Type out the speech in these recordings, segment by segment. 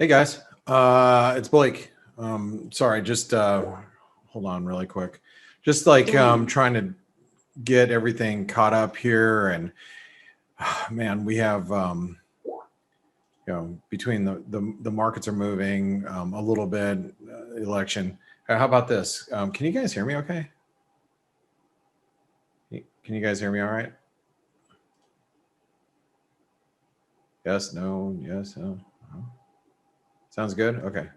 Hey guys, it's Blake. Sorry, just hold on really quick. Just like trying to get everything caught up here, and man, we have between the markets are moving a little bit, election. How about this? Can you guys hear me? Okay. Can you guys hear me? All right. Yes. No. Yes. No. No. Sounds good. Okay.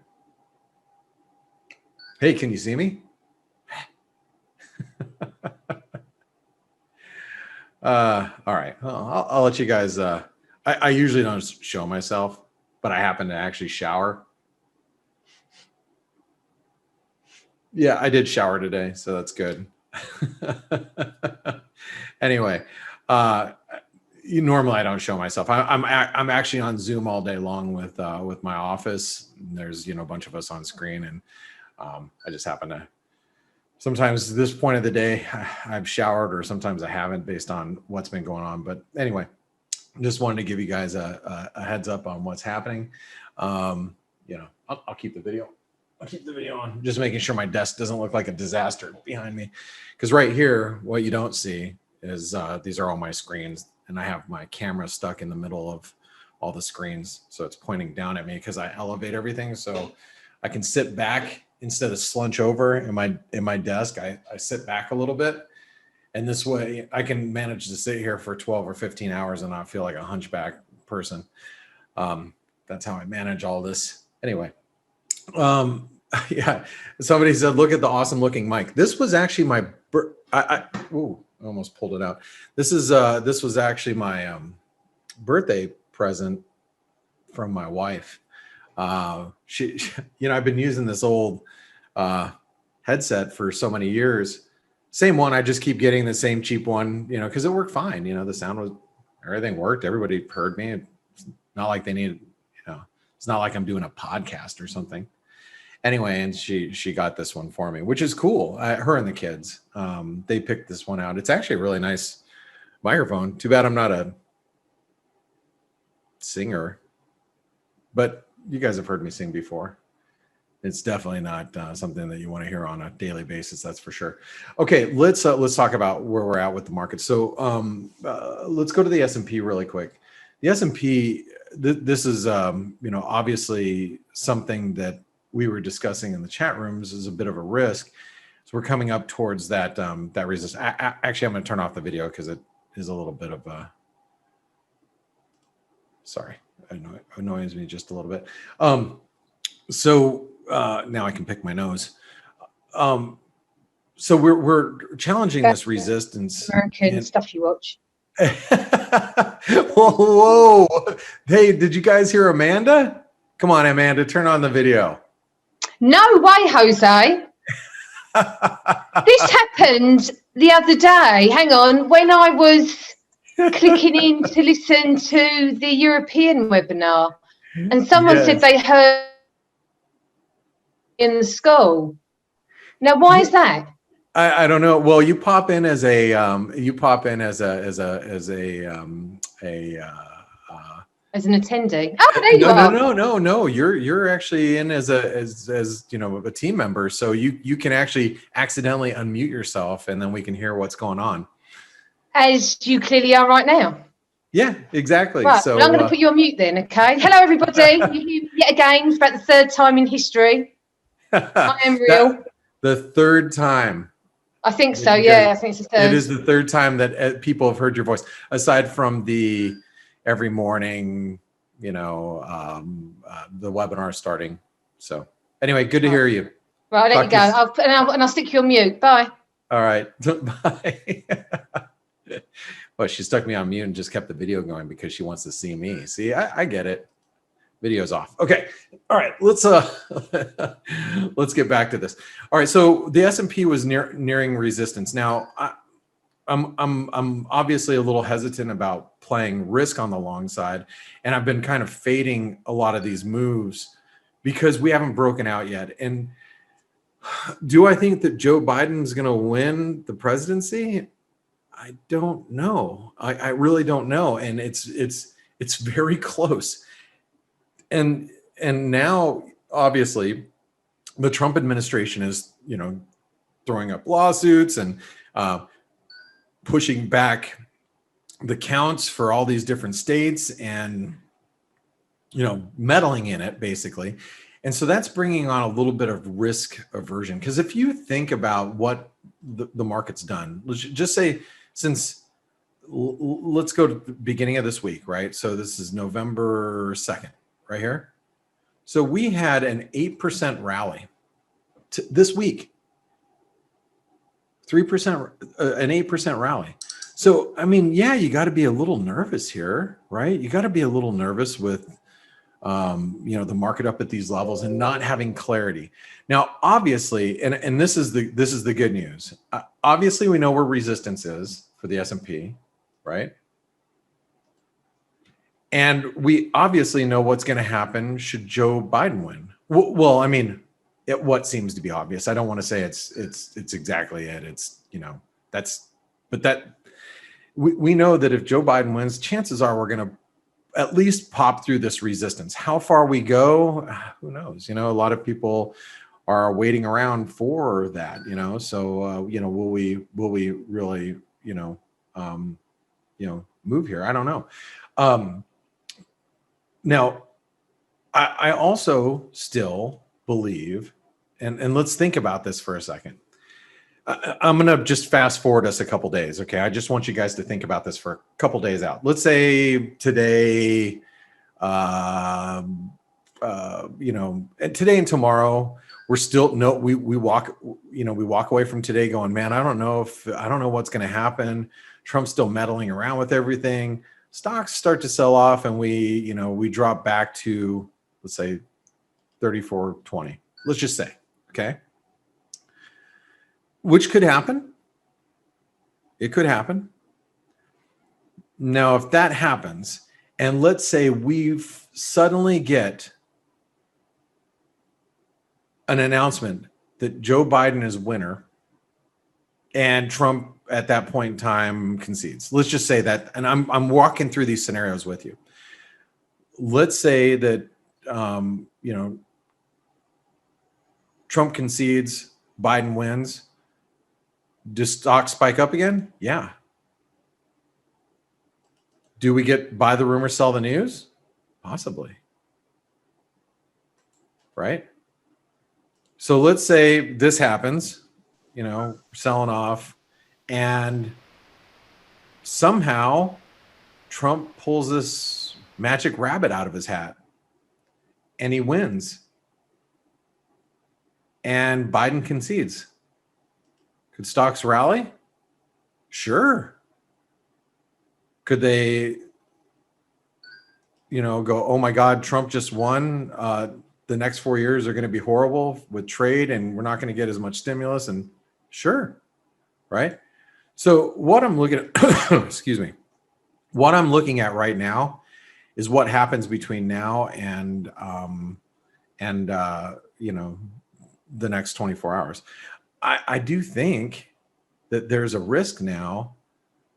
Hey, can you see me? All right. Well, I'll let you guys. I usually don't show myself, but I happen to actually shower. Yeah, I did shower today, so that's good. Anyway, normally I don't show myself. I'm actually on Zoom all day long with my office. There's a bunch of us on screen, and I just happen to. Sometimes at this point of the day, I've showered, or sometimes I haven't, based on what's been going on. But anyway, just wanted to give you guys a heads up on what's happening. I'll keep the video. I'll keep the video on, just making sure my desk doesn't look like a disaster behind me. Because right here, what you don't see is these are all my screens, and I have my camera stuck in the middle of all the screens. So it's pointing down at me because I elevate everything. So I can sit back instead of slunch over in my desk. I sit back a little bit. And this way I can manage to sit here for 12 or 15 hours and not feel like a hunchback person. That's how I manage all this. Anyway, yeah, somebody said, look at the awesome looking mic. This was actually my, I almost pulled it out. This was actually my birthday present from my wife. She, I've been using this old headset for so many years. Same one. I just keep getting the same cheap one, because it worked fine. The sound was, everything worked. Everybody heard me. It's not like they needed, it's not like I'm doing a podcast or something. Anyway, and she got this one for me, which is cool. Her and the kids, they picked this one out. It's actually a really nice microphone. Too bad I'm not a singer, but you guys have heard me sing before. It's definitely not something that you want to hear on a daily basis, that's for sure. Okay, let's talk about where we're at with the market. So let's go to the S&P really quick. The S&P, this is obviously something that we were discussing in the chat rooms, is a bit of a risk. So we're coming up towards that resistance. Actually, I'm going to turn off the video because it is a little bit of a. Sorry, it annoys me just a little bit. So now I can pick my nose. So we're challenging this resistance. American stuff you watch. Whoa. Hey, did you guys hear Amanda? Come on, Amanda, turn on the video. No way, Jose. This happened the other day. Hang on. When I was clicking in to listen to the European webinar, and someone said they heard in the school. Now, why is that? I don't know. Well, you pop in as a as an attendee. Oh, there you are. No. You're actually in as a team member, so you can actually accidentally unmute yourself, and then we can hear what's going on. As you clearly are right now. Yeah, exactly. Right, so well, I'm going to put you on mute then. Okay. Hello, everybody. Yet again, for about the third time in history. I am real. The third time. I think so. Yeah, I think it's the third. It is the third time that people have heard your voice, aside from the every morning, the webinar starting. So anyway, good to hear you. Right, I'll let you go. I'll stick you on mute. Bye. All right. Bye. Well, she stuck me on mute and just kept the video going because she wants to see me. See, I get it. Video's off. Okay. All right. Let's get back to this. All right. So the S&P was nearing resistance. Now, I'm obviously a little hesitant about playing risk on the long side, and I've been kind of fading a lot of these moves because we haven't broken out yet. And do I think that Joe Biden's going to win the presidency? I don't know. I really don't know, and it's very close. And and now obviously the Trump administration is, throwing up lawsuits and pushing back the counts for all these different states and, meddling in it basically. And so that's bringing on a little bit of risk aversion. Because if you think about what the market's done, let's just say let's go to the beginning of this week, right? So this is November 2nd, right here. So we had an 8% rally this week, 3%, an 8% rally. So, I mean, yeah, you got to be a little nervous here, right? You got to be a little nervous with, the market up at these levels and not having clarity. Now, obviously, and this is the good news. Obviously, we know where resistance is for the S&P, right? And we obviously know what's going to happen should Joe Biden win. Well, I mean, what seems to be obvious. I don't want to say it's exactly it. It's, we know that if Joe Biden wins, chances are we're going to at least pop through this resistance. How far we go, who knows? A lot of people are waiting around for that, so, will we really, move here? I don't know. Now, I also still believe, and let's think about this for a second. I'm going to just fast forward us a couple days. Okay. I just want you guys to think about this for a couple days out. Let's say today, and today and tomorrow, we're still we walk away from today going, man, I don't know what's going to happen. Trump's still meddling around with everything. Stocks start to sell off and we drop back to, let's say 34.20. Let's just say, okay. Which could happen. It could happen. Now, if that happens, and let's say we suddenly get an announcement that Joe Biden is winner and Trump at that point in time concedes. Let's just say that, and I'm walking through these scenarios with you. Let's say that, Trump concedes, Biden wins. Does stock spike up again? Yeah. Do we get buy the rumor, sell the news? Possibly. Right? So let's say this happens, selling off, and somehow Trump pulls this magic rabbit out of his hat and he wins. And Biden concedes. Could stocks rally? Sure. Could they, go, oh my God, Trump just won. The next 4 years are going to be horrible with trade and we're not going to get as much stimulus. And sure. Right. So what I'm looking at, excuse me, what I'm looking at right now is what happens between now and the next 24 hours. I do think that there's a risk now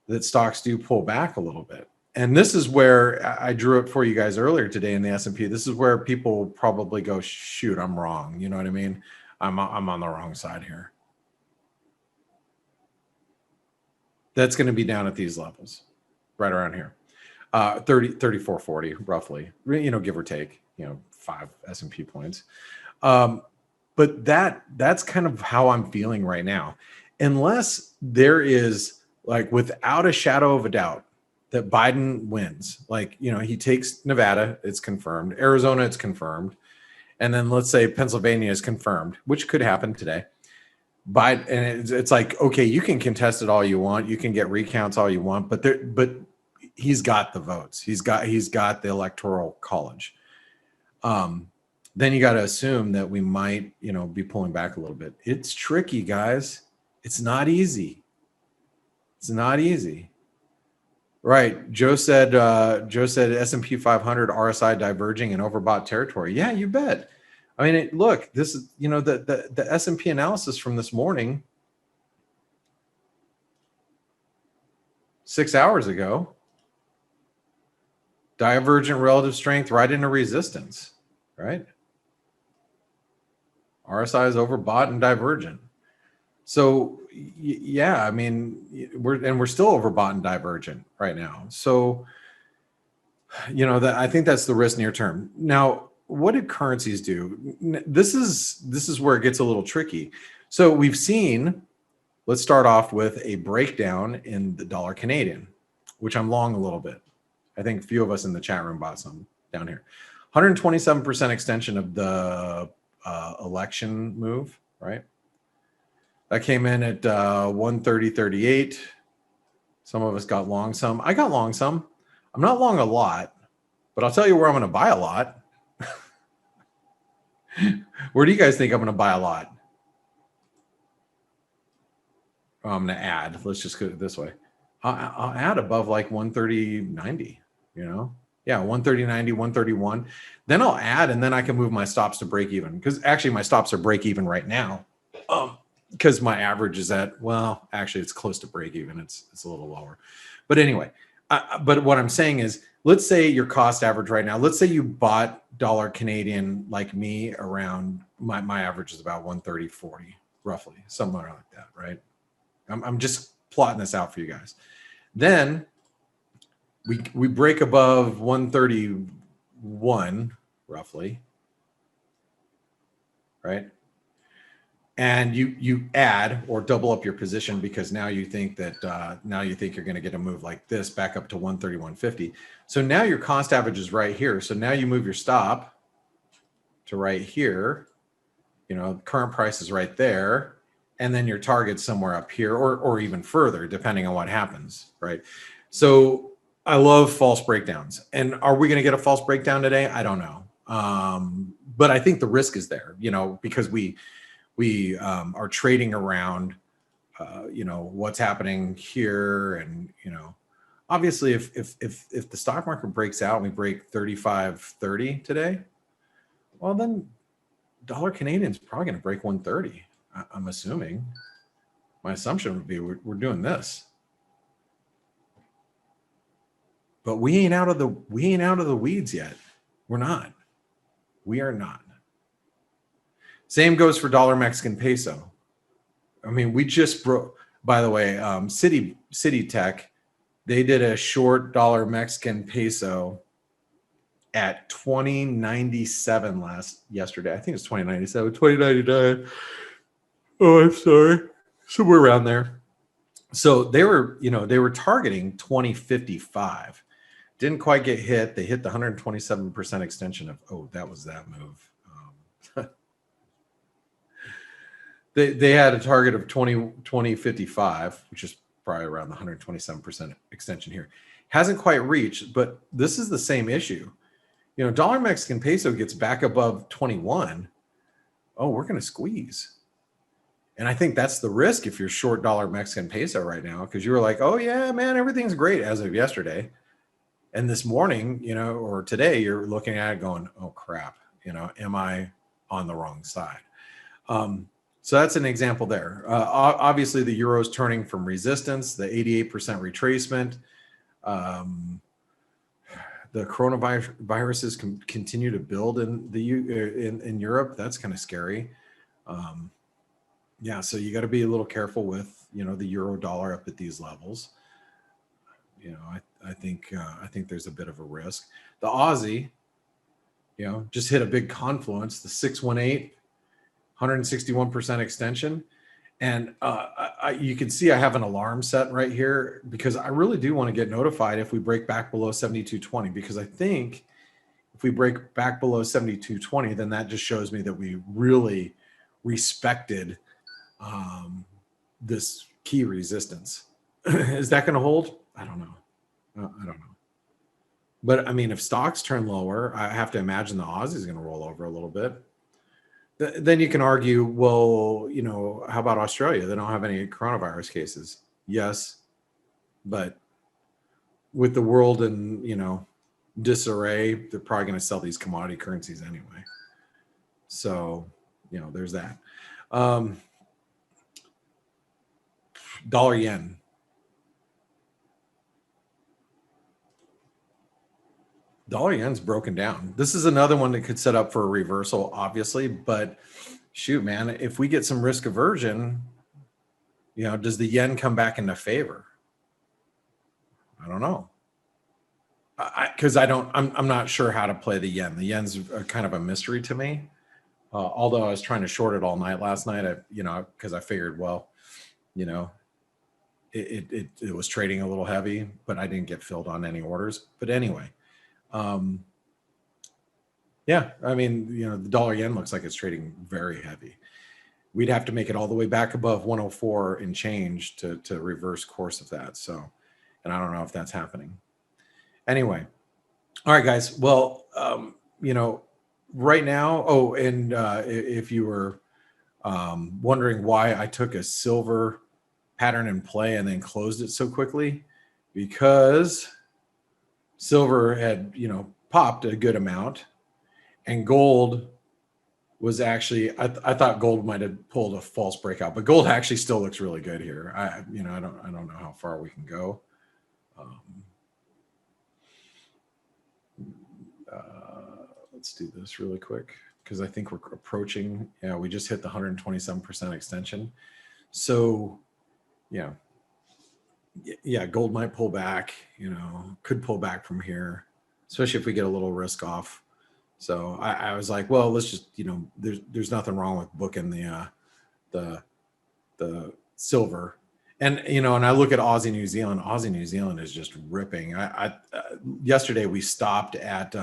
that stocks do pull back a little bit. And this is where I drew it for you guys earlier today in the S&P. This is where people probably go, shoot, I'm wrong. You know what I mean? I'm on the wrong side here. That's going to be down at these levels, right around here. 34.40 roughly, give or take, 5 S&P points. But that's kind of how I'm feeling right now. Unless there is, like, without a shadow of a doubt that Biden wins, he takes Nevada, it's confirmed. Arizona, it's confirmed. And then let's say Pennsylvania is confirmed, which could happen today. And it's like, okay, you can contest it all you want. You can get recounts all you want, but he's got the votes. He's got the electoral college. Then you got to assume that we might, be pulling back a little bit. It's tricky, guys. It's not easy. It's not easy. Right. Joe said S&P 500 RSI diverging in overbought territory. Yeah, you bet. I mean, look, this is, the S&P analysis from this morning, 6 hours ago, divergent relative strength right into resistance. right? RSI is overbought and divergent. So yeah, I mean, we're still overbought and divergent right now. So, you know, that I think that's the risk near term. Now, what did currencies do? This is where it gets a little tricky. So we've seen, let's start off with a breakdown in the dollar Canadian, which I'm long a little bit. I think a few of us in the chat room bought some down here. 127% extension of the election move, right? That came in at 130.38. Some of us got long some. I got long some. I'm not long a lot, but I'll tell you where I'm going to buy a lot. Where do you guys think I'm going to buy a lot? Oh, I'm going to add. Let's just go this way. I'll add above like 130.90, you know? Yeah, 130.90, 131. Then I'll add, and then I can move my stops to break even. Because actually my stops are break even right now. Because my average is at, well, actually it's close to break even. It's a little lower. But anyway, but what I'm saying is, let's say your cost average right now, let's say you bought dollar Canadian like me around, my average is about 130.40, roughly, somewhere like that, right? I'm just plotting this out for you guys. Then we break above 131, roughly, right? And you add or double up your position because now you think that you're going to get a move like this back up to 131.50. So now your cost average is right here. So now you move your stop to right here. You know, current price is right there, and then your target's somewhere up here or even further, depending on what happens, right? So I love false breakdowns. And are we going to get a false breakdown today? I don't know. But I think the risk is there, you know, because we are trading around, you know, what's happening here. And, you know, obviously if the stock market breaks out and we break 35.30 today, well, then dollar Canadian is probably going to break 130. I'm assuming. My assumption would be we're doing this. But we ain't out of the weeds yet. We're not. We are not. Same goes for dollar Mexican peso. I mean, we just broke, by the way, Citi Tech, they did a short dollar Mexican peso at 20.97 yesterday. I think it's 20.97, 20.99. Oh, I'm sorry. Somewhere around there. So they were targeting 20.55. Didn't quite get hit. They hit the 127% extension of, oh, that was that move. They had a target of 20.55, which is probably around the 127% extension here. Hasn't quite reached, but this is the same issue. You know, dollar Mexican peso gets back above 21. Oh, we're going to squeeze. And I think that's the risk if you're short dollar Mexican peso right now, because you were like, oh yeah, man, everything's great as of yesterday. And this morning, you know, or today, you're looking at it going, oh crap, you know, am I on the wrong side? So that's an example there. Obviously, the euro is turning from resistance, the 88% retracement. The coronaviruses continue to build in in Europe. That's kind of scary. Yeah, so you got to be a little careful with, you know, the euro dollar up at these levels. You know, I think there's a bit of a risk. The Aussie, you know, just hit a big confluence. The 618, 161% extension, and you can see I have an alarm set right here because I really do want to get notified if we break back below 72.20, because I think if we break back below 72.20, then that just shows me that we really respected this key resistance. Is that going to hold? I don't know. I don't know. But I mean, if stocks turn lower, I have to imagine the Aussie is going to roll over a little bit. Then you can argue, well, you know, how about Australia? They don't have any coronavirus cases. Yes, but with the world in, you know, disarray, they're probably going to sell these commodity currencies anyway. So, you know, there's that. Dollar yen. Dollar yen's broken down. This is another one that could set up for a reversal, obviously, but shoot, man, if we get some risk aversion, you know, does the yen come back into favor? I don't know. Because I'm not sure how to play the yen. The yen's kind of a mystery to me. Although I was trying to short it all night last night, because I figured, well, you know, it was trading a little heavy, but I didn't get filled on any orders. But anyway, yeah, I mean, you know, the dollar yen looks like it's trading very heavy. We'd have to make it all the way back above 104 and change to reverse course of that. So, and I don't know if that's happening. Anyway, all right, guys. Well, you know, right now, oh, and if you were wondering why I took a silver pattern in play and then closed it so quickly, because silver had, you know, popped a good amount, and gold was actually, I thought gold might have pulled a false breakout, but gold actually still looks really good here. I don't know how far we can go. Let's do this really quick, because I think we're approaching, yeah, we just hit the 127% extension. So, yeah, gold might pull back, you know, could pull back from here, especially if we get a little risk off. So I was like, well, let's just, you know, there's nothing wrong with booking the silver. And, you know, and I look at Aussie New Zealand. Aussie New Zealand is just ripping. Yesterday we stopped at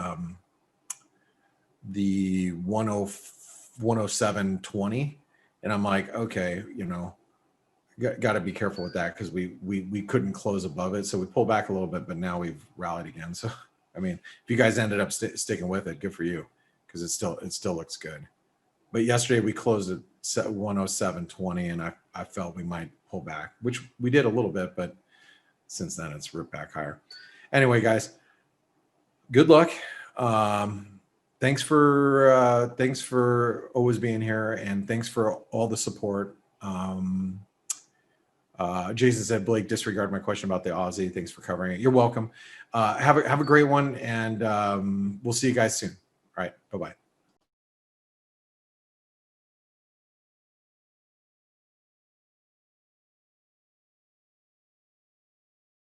the 107.20, and I'm like, okay, you know, got to be careful with that, because we couldn't close above it, so we pulled back a little bit, but now we've rallied again. So I mean, if you guys ended up sticking with it, good for you, because it still looks good. But yesterday we closed at 107.20, and I felt we might pull back, which we did a little bit, but since then it's ripped back higher. Anyway, guys, good luck. Thanks for always being here, and thanks for all the support. Jason said, Blake, disregard my question about the Aussie. Thanks for covering it. You're welcome. Have a great one, and we'll see you guys soon. All right. Bye-bye.